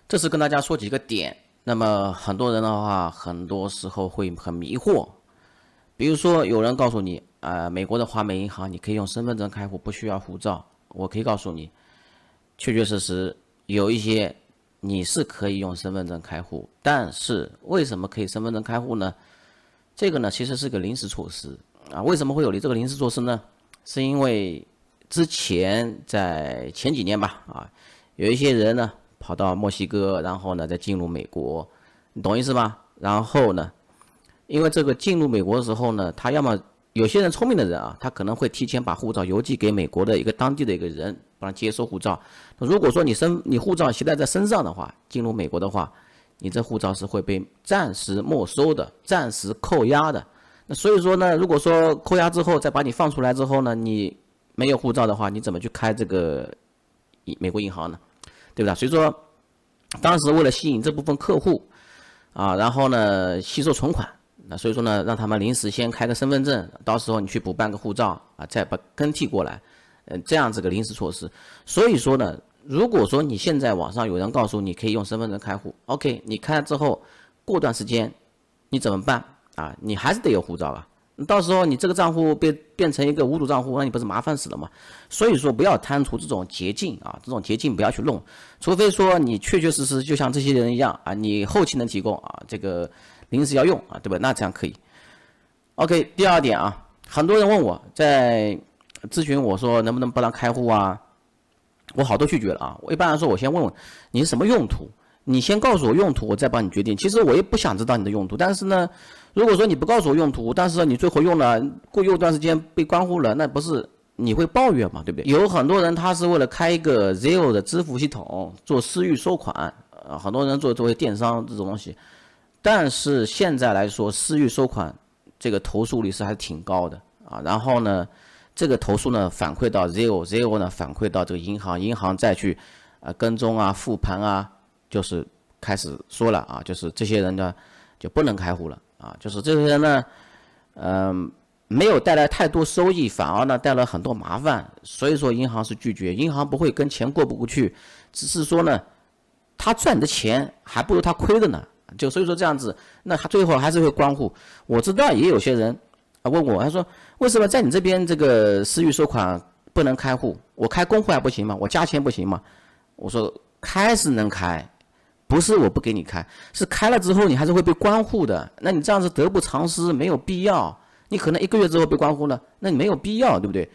这是跟大家说几个点。那么很多人的话，很多时候会很迷惑。比如说，有人告诉你，美国的华美银行你可以用身份证开户，不需要护照。我可以告诉你，确确实实有一些你是可以用身份证开户，但是为什么可以身份证开户呢？这个呢，其实是个临时措施啊。为什么会有这个临时措施呢？是因为之前在前几年吧，有一些人呢跑到墨西哥，然后呢再进入美国，你懂意思吧？然后呢，因为这个进入美国的时候呢，他要么有些人聪明的人啊，他可能会提前把护照邮寄给美国的一个当地的一个人，帮他接收护照。如果说你护照携带在身上的话，进入美国的话，你这护照是会被暂时没收的，暂时扣押的。那所以说呢，如果说扣押之后再把你放出来之后呢，你没有护照的话，你怎么去开这个美国银行呢？对不对？所以说，当时为了吸引这部分客户然后呢吸收存款，那所以说呢，让他们临时先开个身份证，到时候你去补办个护照再把更替过来，这样子个临时措施。所以说呢，如果说你现在网上有人告诉你可以用身份证开户 ，OK， 你开了之后，过段时间你怎么办你还是得有护照到时候你这个账户变成一个无主账户，那你不是麻烦死了吗？所以说不要贪图这种捷径这种捷径不要去弄，除非说你确确实实就像这些人一样你后期能提供这个临时要用对吧？那这样可以。OK， 第二点很多人问我在咨询我说能不能帮他开户我好多拒绝了我一般来说我先问问你是什么用途，你先告诉我用途，我再帮你决定。其实我也不想知道你的用途，但是呢，如果说你不告诉我用途，但是你最后用了过一段时间被关户了，那不是你会抱怨嘛，对不对？有很多人他是为了开一个 Zelle 的支付系统做私域收款很多人作为电商这种东西，但是现在来说私域收款这个投诉率是还是挺高的然后呢，这个投诉呢反馈到 Zelle 呢反馈到这个银行再去跟踪复盘就是开始说了就是这些人呢就不能开户了就是这些人呢没有带来太多收益，反而呢带来很多麻烦，所以说银行是拒绝，银行不会跟钱过不过去，只是说呢他赚的钱还不如他亏的呢，就所以说这样子，那他最后还是会关户。我知道也有些人问我，他说为什么在你这边这个私域收款不能开户，我开公户还不行吗？我加钱不行吗？我说开是能开，不是我不给你开，是开了之后你还是会被关户的，那你这样子得不偿失，没有必要。你可能1个月之后被关户了，那你没有必要，对不对？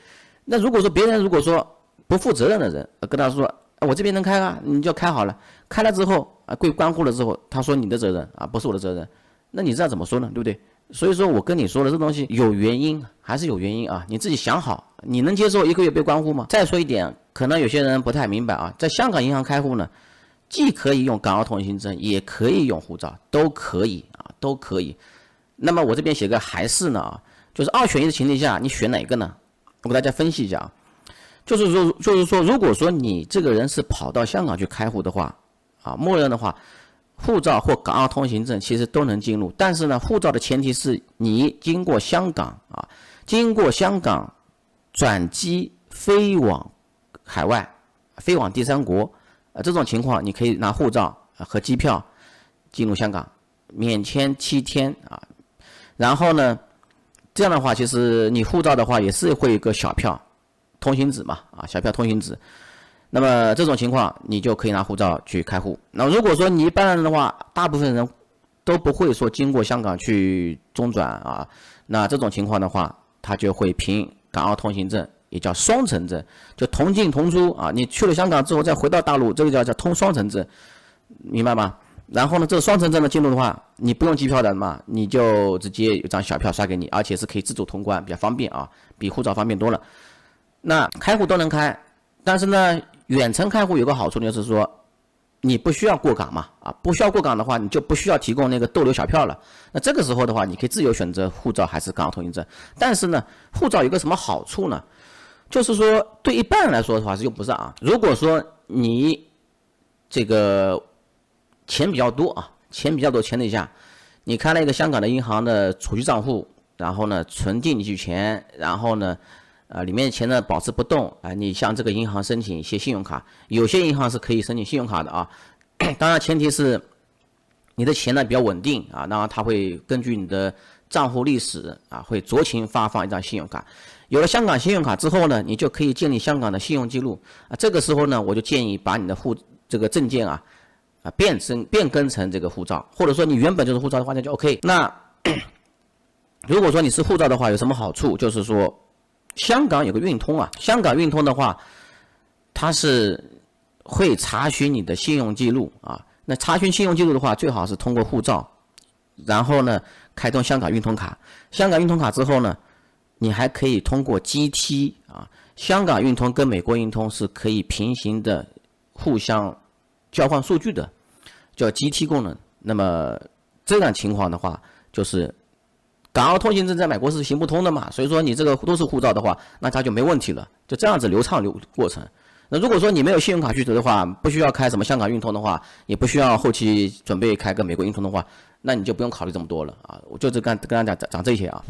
那如果说别人如果说不负责任的人跟他说我这边能开你就开好了，开了之后被关户了之后，他说你的责任不是我的责任，那你这样怎么说呢？对不对？所以说我跟你说的这东西有原因，还是有原因你自己想好，你能接受1个月被关户吗？再说一点，可能有些人不太明白在香港银行开户呢，既可以用港澳通行证，也可以用护照，都可以都可以。那么我这边写个还是呢就是2选1的情况下，你选哪个呢？我给大家分析一下就是说，如果说你这个人是跑到香港去开户的话默认的话，护照或港澳通行证其实都能进入，但是呢，护照的前提是你经过香港转机飞往海外，飞往第三国这种情况，你可以拿护照和机票进入香港，免签7天然后呢，这样的话，其实你护照的话也是会有一个小票通行纸嘛小票通行纸。那么这种情况你就可以拿护照去开户。那如果说你一般人的话，大部分人都不会说经过香港去中转那这种情况的话，他就会凭港澳通行证，也叫双程证，就同进同出你去了香港之后再回到大陆，这个叫通双程证，明白吗？然后呢，这个双程证的进入的话，你不用机票的嘛，你就直接有张小票刷给你，而且是可以自主通关，比较方便比护照方便多了。那开户都能开，但是呢，远程开户有个好处就是说，你不需要过港嘛不需要过港的话，你就不需要提供那个逗留小票了。那这个时候的话，你可以自由选择护照还是港澳通行证。但是呢，护照有个什么好处呢？就是说对一般人来说的话是用不上如果说你这个钱比较多钱的下，你开了一个香港的银行的储蓄账户，然后呢存进去钱，然后呢里面钱呢保持不动你向这个银行申请一些信用卡，有些银行是可以申请信用卡的当然前提是你的钱呢比较稳定啊，然后它会根据你的账户历史啊，会酌情发放一张信用卡。有了香港信用卡之后呢，你就可以建立香港的信用记录啊。这个时候呢，我就建议把你的这个证件变更成这个护照，或者说你原本就是护照的话，那就 OK。那如果说你是护照的话，有什么好处？就是说香港有个运通啊，香港运通的话，它是会查询你的信用记录啊。那查询信用记录的话，最好是通过护照，然后呢开通香港运通卡。香港运通卡之后呢，你还可以通过 GT 啊，香港运通跟美国运通是可以平行的互相交换数据的，叫 GT 功能。那么这样情况的话，就是港澳通行证在美国是行不通的嘛，所以说你这个都是护照的话，那它就没问题了，就这样子流畅过程。那如果说你没有信用卡需求的话，不需要开什么香港运通的话，也不需要后期准备开个美国运通的话，那你就不用考虑这么多了啊。我就跟大家讲这些啊。